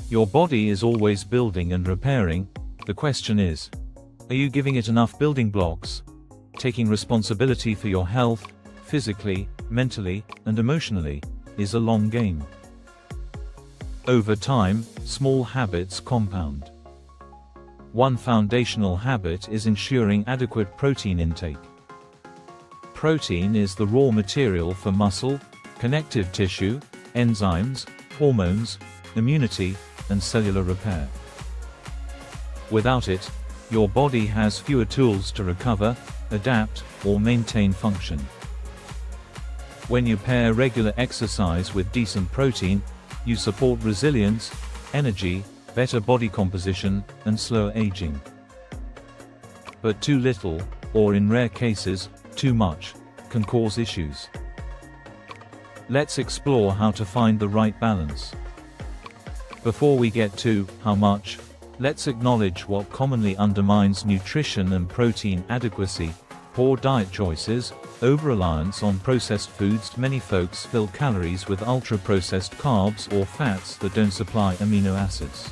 Your body is always building and repairing. The question is, are you giving it enough building blocks? Taking responsibility for your health, physically, mentally, and emotionally, is a long game. Over time, small habits compound. One foundational habit is ensuring adequate protein intake. Protein is the raw material for muscle, connective tissue, enzymes, hormones, immunity, and cellular repair. Without it, your body has fewer tools to recover, adapt, or maintain function. When you pair regular exercise with decent protein, you support resilience, energy, better body composition, and slower aging. But too little, or in rare cases, too much, can cause issues. Let's explore how to find the right balance. Before we get to how much, let's acknowledge what commonly undermines nutrition and protein adequacy: poor diet choices, over-reliance on processed foods. Many folks fill calories with ultra-processed carbs or fats that don't supply amino acids.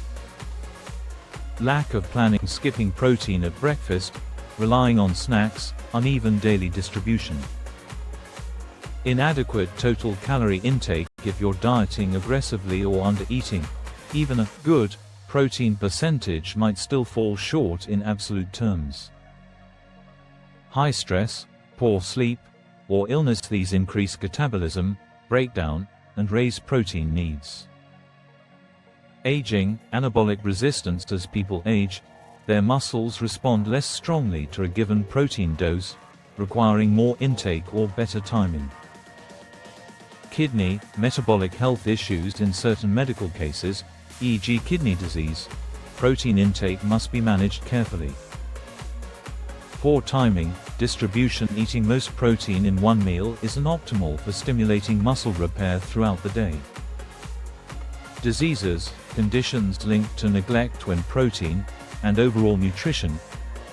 Lack of planning, skipping protein at breakfast, relying on snacks, uneven daily distribution. Inadequate total calorie intake. If you're dieting aggressively or under-eating, even a good protein percentage might still fall short in absolute terms. High stress, poor sleep, or illness. These increase catabolism, breakdown, and raise protein needs. Aging, anabolic resistance. As people age, their muscles respond less strongly to a given protein dose, requiring more intake or better timing. Kidney, metabolic health issues. In certain medical cases, e.g. kidney disease, protein intake must be managed carefully. Poor timing, distribution. Eating most protein in one meal isn't optimal for stimulating muscle repair throughout the day. Diseases, conditions linked to neglect. When protein, and overall nutrition,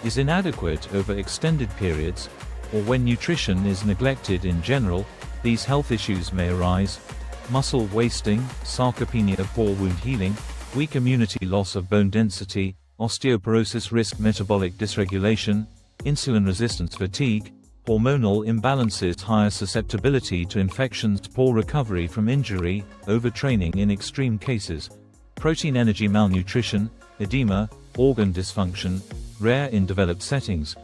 is inadequate over extended periods, or when nutrition is neglected in general, these health issues may arise: muscle wasting, sarcopenia, poor wound healing, weak immunity, loss of bone density, osteoporosis risk, metabolic dysregulation, insulin resistance, fatigue, hormonal imbalances, higher susceptibility to infections, poor recovery from injury, overtraining in extreme cases, protein energy malnutrition, edema, organ dysfunction, rare in developed settings.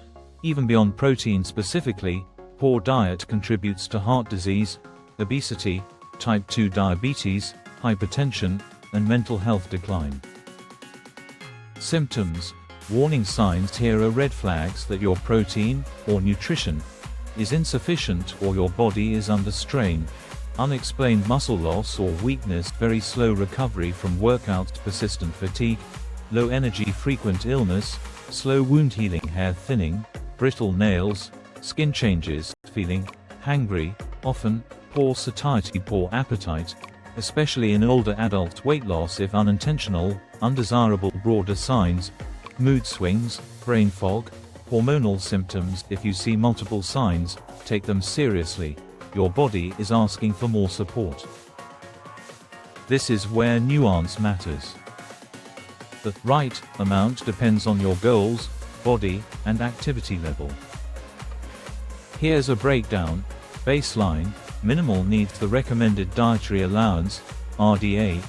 Even beyond protein specifically, poor diet contributes to heart disease, obesity, type 2 diabetes, hypertension, and mental health decline. Symptoms, warning signs. Here are red flags that your protein, or nutrition, is insufficient or your body is under strain: unexplained muscle loss or weakness, very slow recovery from workouts, persistent fatigue, low energy, frequent illness, slow wound healing, hair thinning, brittle nails, skin changes, feeling hangry, often, poor satiety, poor appetite, especially in older adults, weight loss if unintentional, undesirable. Broader signs, mood swings, brain fog, hormonal symptoms. If you see multiple signs, take them seriously. Your body is asking for more support. This is where nuance matters. The right amount depends on your goals, body, and activity level. Here's a breakdown. Baseline, minimal needs. The recommended dietary allowance, RDA,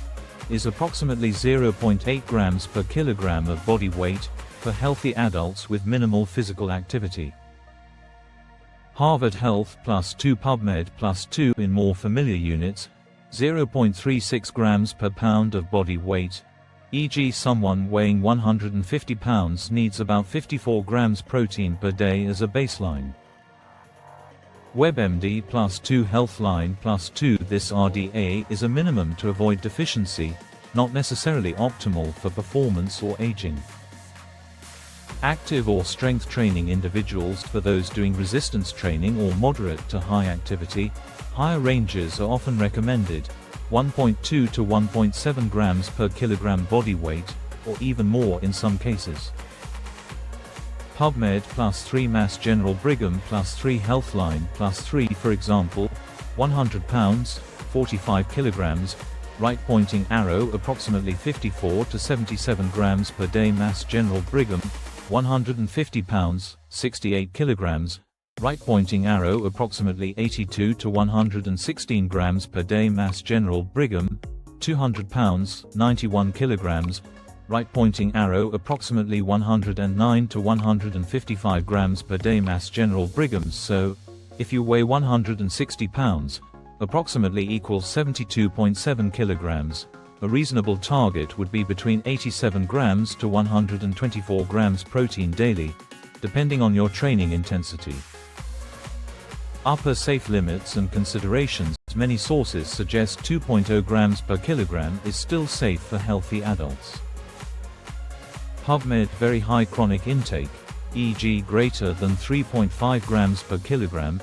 is approximately 0.8 grams per kilogram of body weight for healthy adults with minimal physical activity. Harvard Health +2, PubMed +2. In more familiar units, 0.36 grams per pound of body weight, e.g. someone weighing 150 pounds needs about 54 grams protein per day as a baseline. WebMD +2, Healthline +2. This RDA is a minimum to avoid deficiency, not necessarily optimal for performance or aging. Active or strength training individuals. For those doing resistance training or moderate to high activity, higher ranges are often recommended, 1.2 to 1.7 grams per kilogram body weight, or even more in some cases. PubMed +3, Mass General Brigham +3, Healthline +3. For example, 100 pounds, 45 kilograms, right pointing arrow approximately 54 to 77 grams per day. Mass General Brigham, 150 pounds, 68 kilograms. Right pointing arrow approximately 82 to 116 grams per day. Mass General Brigham, 200 pounds, 91 kilograms. Right pointing arrow approximately 109 to 155 grams per day. Mass General Brigham. So, if you weigh 160 pounds, approximately equals 72.7 kilograms, a reasonable target would be between 87 grams to 124 grams protein daily, depending on your training intensity. Upper safe limits and considerations. Many sources suggest 2.0 grams per kilogram is still safe for healthy adults. PubMed. Very high chronic intake, e.g. greater than 3.5 grams per kilogram,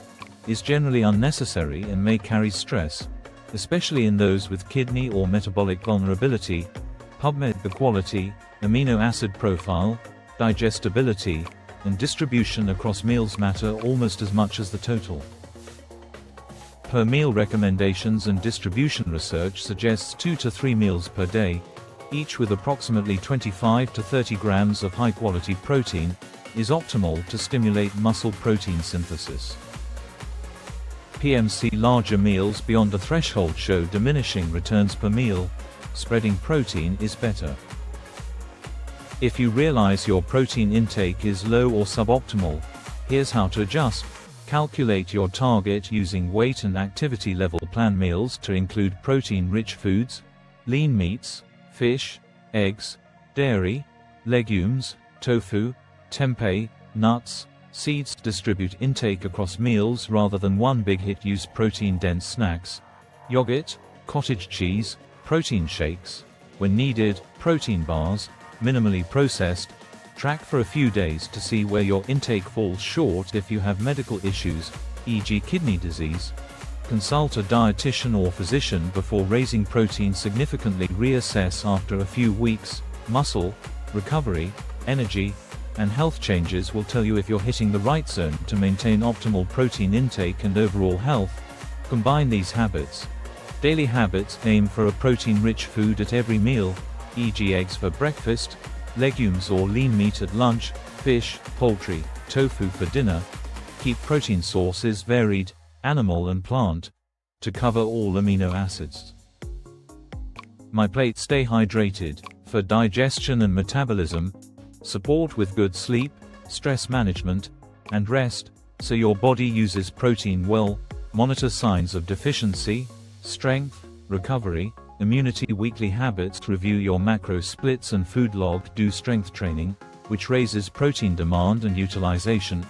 is generally unnecessary and may carry stress, especially in those with kidney or metabolic vulnerability. PubMed. The quality, amino acid profile, digestibility, and distribution across meals matter almost as much as the total. Per meal recommendations and distribution. Research suggests 2 to 3 meals per day, each with approximately 25 to 30 grams of high-quality protein, is optimal to stimulate muscle protein synthesis. PMC. Larger meals beyond a threshold show diminishing returns per meal. Spreading protein is better. If you realize your protein intake is low or suboptimal, here's how to adjust. Calculate your target using weight and activity level. Plan meals to include protein-rich foods, lean meats, fish, eggs, dairy, legumes, tofu, tempeh, nuts, seeds. Distribute intake across meals rather than one big hit. Use protein-dense snacks, yogurt, cottage cheese, protein shakes, when needed, protein bars, minimally processed. Track for a few days to see where your intake falls short. If you have medical issues, e.g. kidney disease, consult a dietitian or physician before raising protein significantly. Reassess after a few weeks. Muscle, recovery, energy, and health changes will tell you if you're hitting the right zone to maintain optimal protein intake and overall health. Combine these habits. Daily habits. Aim for a protein-rich food at every meal, e.g. eggs for breakfast, legumes or lean meat at lunch, fish, poultry, tofu for dinner. Keep protein sources varied, animal and plant, to cover all amino acids. My plate. Stay hydrated, for digestion and metabolism. Support with good sleep, stress management, and rest, so your body uses protein well. Monitor signs of deficiency, strength, recovery, immunity. Weekly habits. Review your macro splits and food log. Do strength training, which raises protein demand and utilization.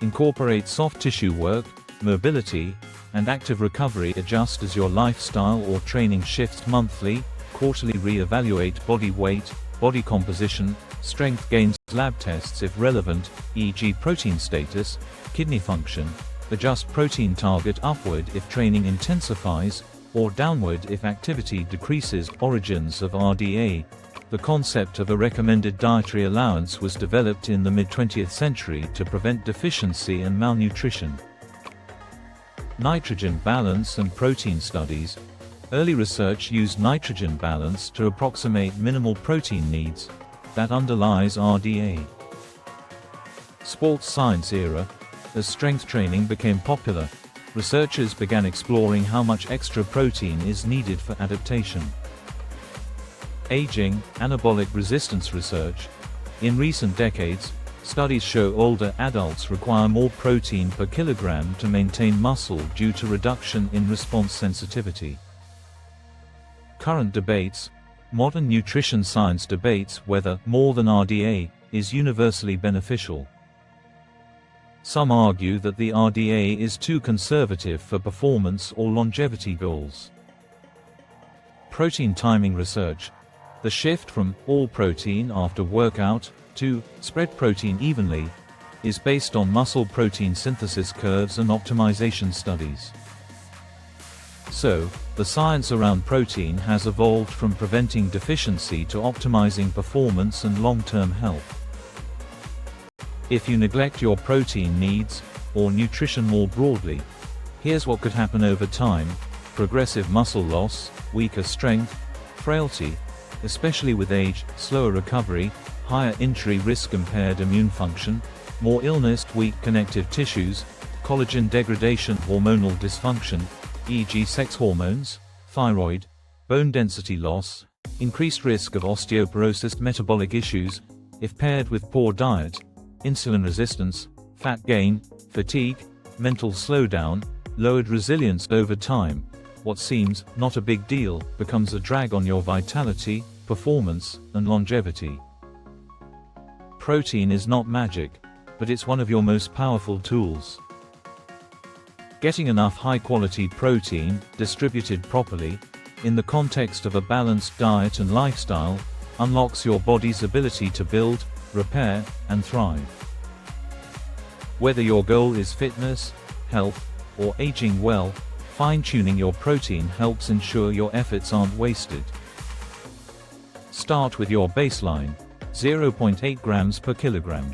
Incorporate soft tissue work, mobility, and active recovery. Adjust as your lifestyle or training shifts. Monthly, quarterly. Re-evaluate body weight, body composition, strength gains. Lab tests if relevant, e.g. protein status, kidney function. Adjust protein target upward if training intensifies, or downward if activity decreases. Origins of RDA. The concept of a recommended dietary allowance was developed in the mid-20th century to prevent deficiency and malnutrition. Nitrogen balance and protein studies. Early research used nitrogen balance to approximate minimal protein needs. That underlies RDA. Sports science era. As strength training became popular, researchers began exploring how much extra protein is needed for adaptation. Aging, anabolic resistance research. In recent decades, studies show older adults require more protein per kilogram to maintain muscle due to reduction in response sensitivity. Current debates. Modern nutrition science debates whether more than RDA is universally beneficial. Some argue that the RDA is too conservative for performance or longevity goals. Protein timing research. The shift from all protein after workout to spread protein evenly is based on muscle protein synthesis curves and optimization studies. So, the science around protein has evolved from preventing deficiency to optimizing performance and long-term health. If you neglect your protein needs, or nutrition more broadly, here's what could happen over time. progressive muscle loss, weaker strength, frailty, especially with age, slower recovery, higher injury risk, impaired immune function, more illness, weak connective tissues, collagen degradation, hormonal dysfunction, e.g. sex hormones, thyroid, bone density loss, increased risk of osteoporosis, metabolic issues, if paired with poor diet, insulin resistance, fat gain, fatigue, mental slowdown, lowered resilience over time. What seems not a big deal becomes a drag on your vitality, performance, and longevity. Protein is not magic, but it's one of your most powerful tools. Getting enough high-quality protein, distributed properly, in the context of a balanced diet and lifestyle, unlocks your body's ability to build, repair, and thrive. Whether your goal is fitness, health, or aging well, fine-tuning your protein helps ensure your efforts aren't wasted. Start with your baseline, 0.8 grams per kilogram.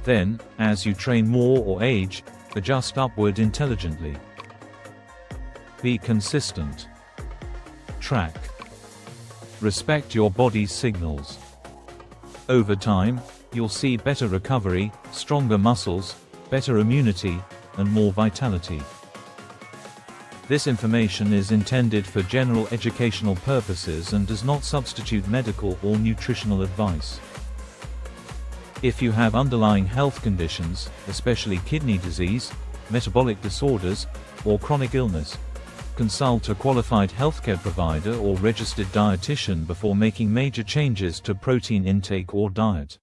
Then, as you train more or age, adjust upward intelligently. Be consistent. Track. Respect your body's signals. Over time, you'll see better recovery, stronger muscles, better immunity, and more vitality. This information is intended for general educational purposes and does not substitute medical or nutritional advice. If you have underlying health conditions, especially kidney disease, metabolic disorders, or chronic illness, consult a qualified healthcare provider or registered dietitian before making major changes to protein intake or diet.